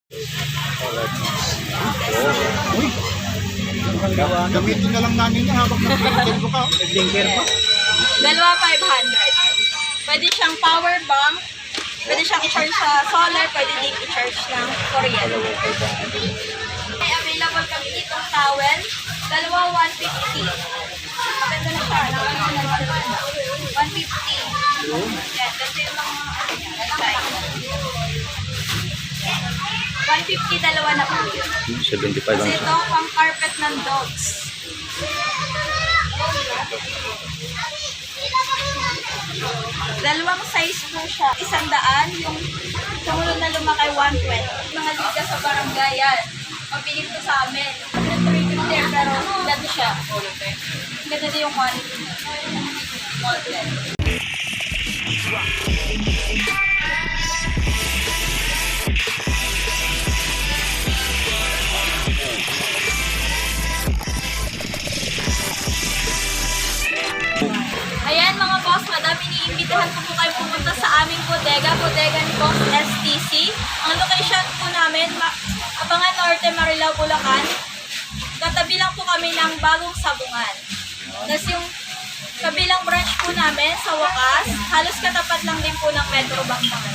Uy! Gamitin na lang namin niya habang nag-blinker ko ka. Nag-blinker pa. Dalawa 500. Pwede siyang power bank. Pwede siyang i-charge sa solar. Pwede din i-charge ng kuryente. May available kami ditong towel. Dalawa 150. Maganda na siya. 150. Yan. Kasi yung mga size. 150 dalawa na po yun. 75 lang Kasi siya. ito pang carpet ng dogs. Dalawang size po siya. 100, yung sumunod na lumaki 120. Mga liga sa barangayan. Mapilit ko sa amin. 350 pero ganda siya. Ganda din yung quality niya. Model. Ayan mga boss, madam, iniimbitahan ko po kayo pumunta sa aming bodega ni Boss STC. Ang location po namin, Abangan Norte, Marilao, Bulacan. Katabi lang po kami ng Bagong Sabungan. Tapos yung kabilang branch po namin sa wakas, halos katapat lang din po ng Metro Bank naman.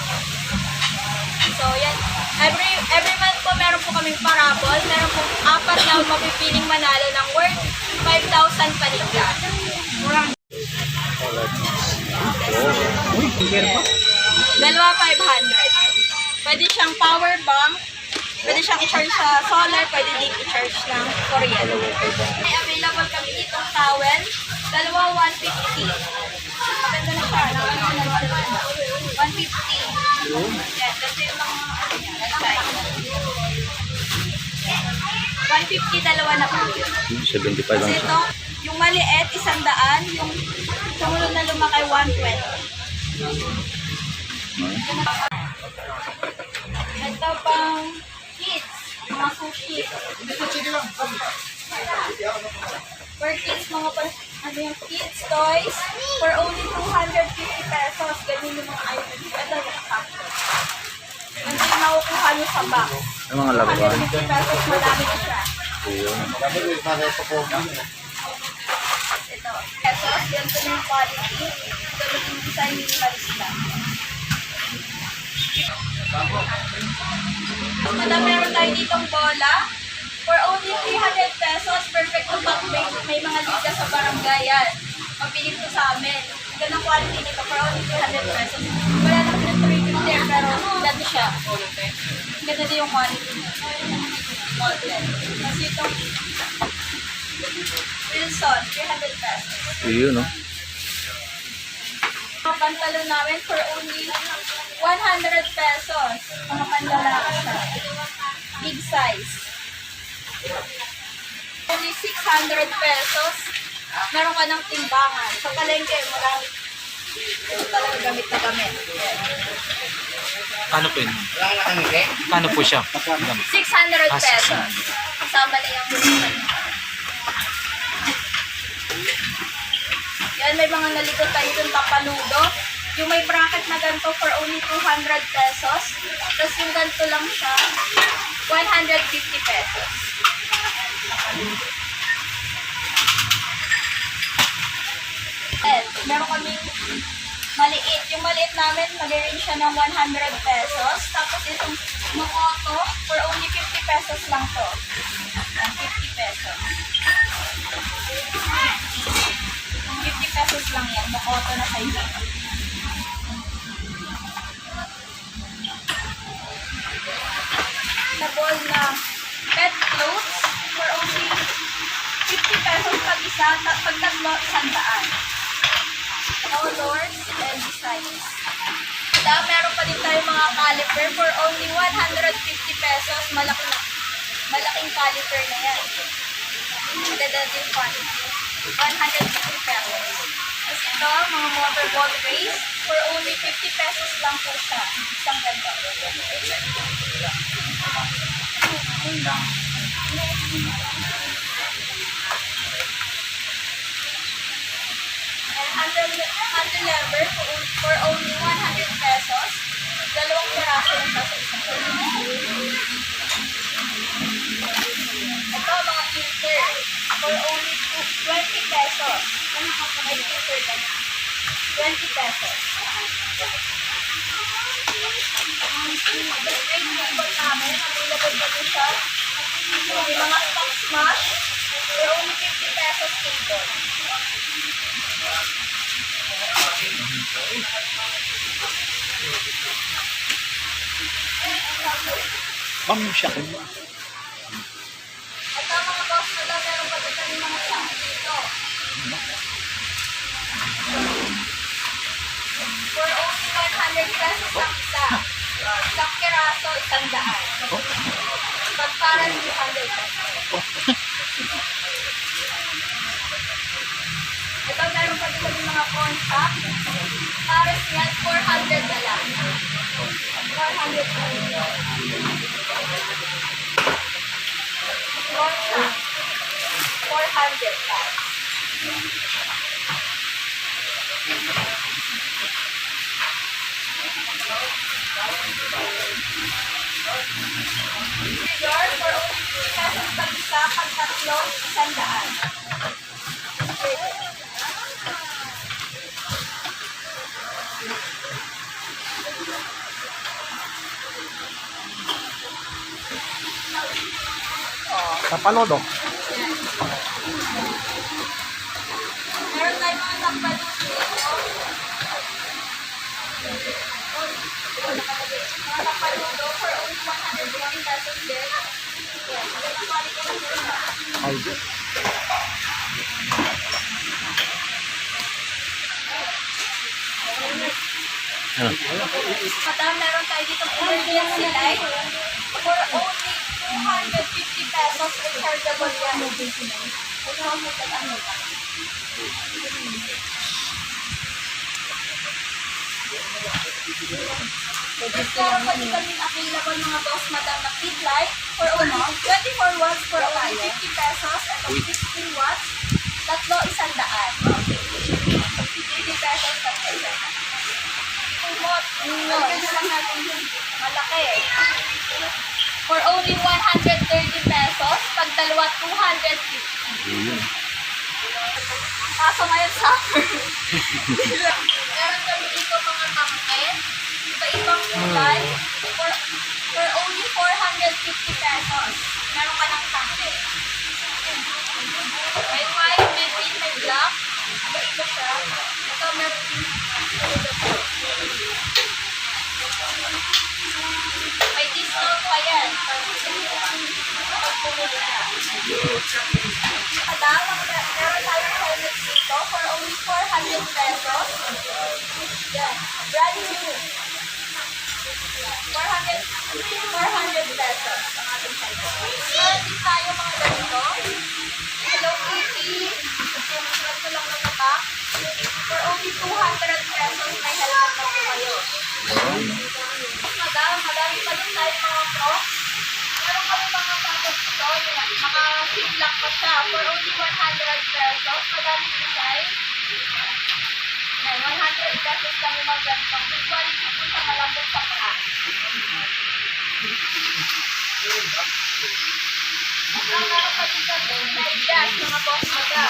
So yan, every month po meron po kaming parabol, meron po 4 na mapipiling manalo ng worth 5,000 paligya. Uy! Blinker pa. Dalawa 500. Pwede siyang power bank. Pwede siyang i-charge sa solar. Pwede din i-charge ng kuryente. May available kami ditong towel. Dalawa 150. Maganda na siya. 150. Yan. Kasi yung mga size. 150 dalawa na po yun. 75 lang Kasi siya. ito, yung maliit, 100, yung sumunod na lumaki, 120. Ito pang kids, mga sushi. For kids, ano yung kids toys, for only 250 pesos. Ganyan yung mga items. Ito yung factor. Ano yung makukuha nyo sa box? Yung mga laruan. 250 pesos, madami na siya. Ayun. Ito, pesos, ganito na yung quality. Ganito yung design minimalista. Madam, meron tayo ditong bola. For only 300 pesos, perfect to pack. May mga liga sa barangayan. Mapilit ko sa amin. Ganda ng quality nito. For only 300 pesos. Wala na pinag-350 pero ganda siya. Ganda din yung quality niya. Model. Kasi itong Wilson, 300 pesos. Ayun, no? Mga pantalon namin for only 100 pesos. Mga panlalaki siya. Big size. Only 600 pesos. Meron ka ng timbangan. Sa palengke, marami. Ito talaga gamit na gamit. Ano po yun? Ano po siya? 600 pesos. Kasama na yung yan, may mga nalikot tayo dun papaludo. Yung may bracket na ganito for only 200 pesos. Tapos yung ganito lang siya, 150 pesos. Meron kaming maliit. Yung maliit namin, mag-range siya ng 100 pesos. Tapos itong Mokoto, for only 50 pesos lang to. 50 pesos. 50 pesos lang yan. Mokoto na size. Na ball na pet clothes for only 50 pesos pag isa. Pag tatlo, 100. Colors and designs. Meron pa din tayo mga caliper for only 150 pesos. Malaking caliper na yan. Maganda din quantity. 150 pesos. Tapos ito, mga motor ball race for only 50 pesos lang po siya. Isang ganda. Handle lever for only 100 pesos. Dalawang piraso lang sa isang. for only 20 pesos. May sticker ka na. 20 pesos. The great table namin, available pa din siya. May mga stock smash, for only 50 pesos table. Ma'am, siya. At ang mga boss na daw, meron pa din kami mga stock dito. For only 100 pesos ang isa. Isang piraso, 100. Pag para 200 pesos. Ito, meron pa din kami mga corn chop. Pares yan, 400 na lang. 400 na lang. Corn chop. 400 pa. Mayor, for only 50 pesos pag isa, pag tatlo, 100. Sa palodo. Meron tayong mga nakbaluto dito. Mga nakbaluto for only 120 pesos din. Yan, magandang quality na po siya. Ay, Ano? Madam, meron tayo dito Indian silay. For only 250 pesos, rechargeable yan. Ito ang magkatano ka. Meron pa din kami available mga boss, madam, na feed light for only 24 watts for only 50 pesos. Ito 16 watts. Tatlo, 100. 50 pesos, tatlo, 100. Kumot. Lagyan na lang natin yung malaki. For only 130 pesos, pag dalawa, 250. Kaso ngayon summer. Meron kami dito mga tangke, iba-ibang kulay, for only 450 pesos. Meron ka ng tangke. May white, may green, may black. Iba-iba siya. Ito meron din. May discount pa yan. Pag bumili ka. Madam, meron tayong helmet dito for only 400 pesos. Yan. Brand new. 400 pesos ang ating helmet. Meron din tayo mga ganito. Hello Kitty. Yung ganito lang na mata. For only 200 pesos may helmet na po kayo. Madam, madami pa din tayo mga crocs. Meron kami mga tapos ito. Naka-fit lang pa siya. For only 100 pesos. Madaming design. Yan, 100 pesos lang yung mga ganitong. Good quality po siya, malambot sa paa. At meron pa din kami medyas, mga boss madam.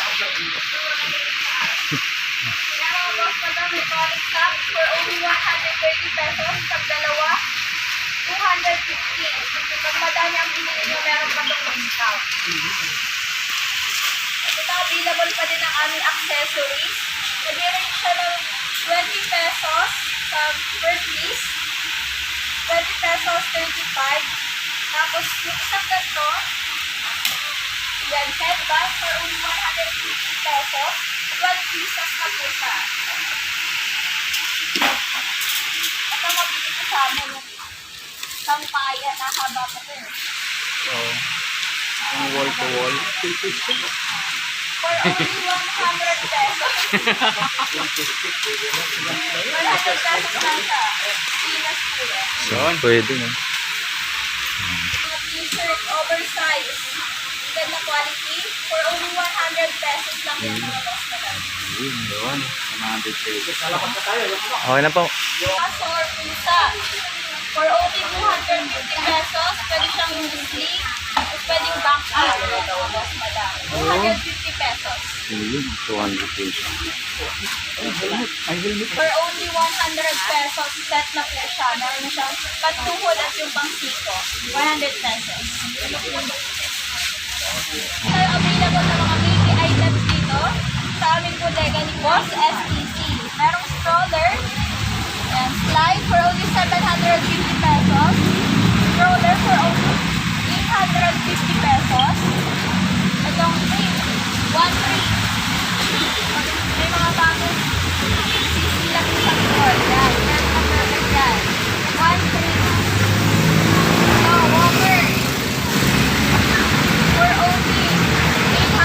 Meron boss madam, may conic top for only 130 pesos. Pag dalawa, 250. Pag madami ang binili nyo, meron pa itong discount. At ito, available pa din ang aming accessories. Nag-range siya ng 20 pesos sa per piece. 20 pesos, 35. Tapos, yung isang ganito, yan, headband for only 150 pesos. 12 pieces na po siya. Ito, mabili ko sa amin yung sampaya na haba pa ito. So, yung wall to wall. For only 100 pesos. 100 pesos lang siya. Pinas po yan. Yun, pwede na. Mga t-shirt, oversize. Ganda quality. For only 100 pesos lang yan mga boss na lang. Yun. 100 pesos. Okay na po. Aso or pulsa. For only 250 pesos, pwede siyang sling. Tapos pwedeng backpack. Mga boss madam. 250 pesos. Ayun, 200 pesos. Ay, helmet. For only 100 pesos, set na po siya. Meron na siyang pantuhod at yung pangsiko. 100 pesos. Tayo available na mga baby items dito sa aming bodega ni Boss STC. Merong stroller and slide for only 750 pesos. Stroller for only 850 pesos. Itong tree, 1 may mga bagong sisilang isang floor. Yan, meron na perfect yan. 1 tree. No, walker. For only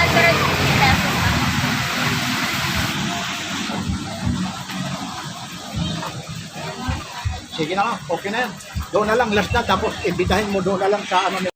850 pesos lang. Sige na, okay na yan. Doon na lang, last na. Tapos, imbitahin mo doon na lang sa ano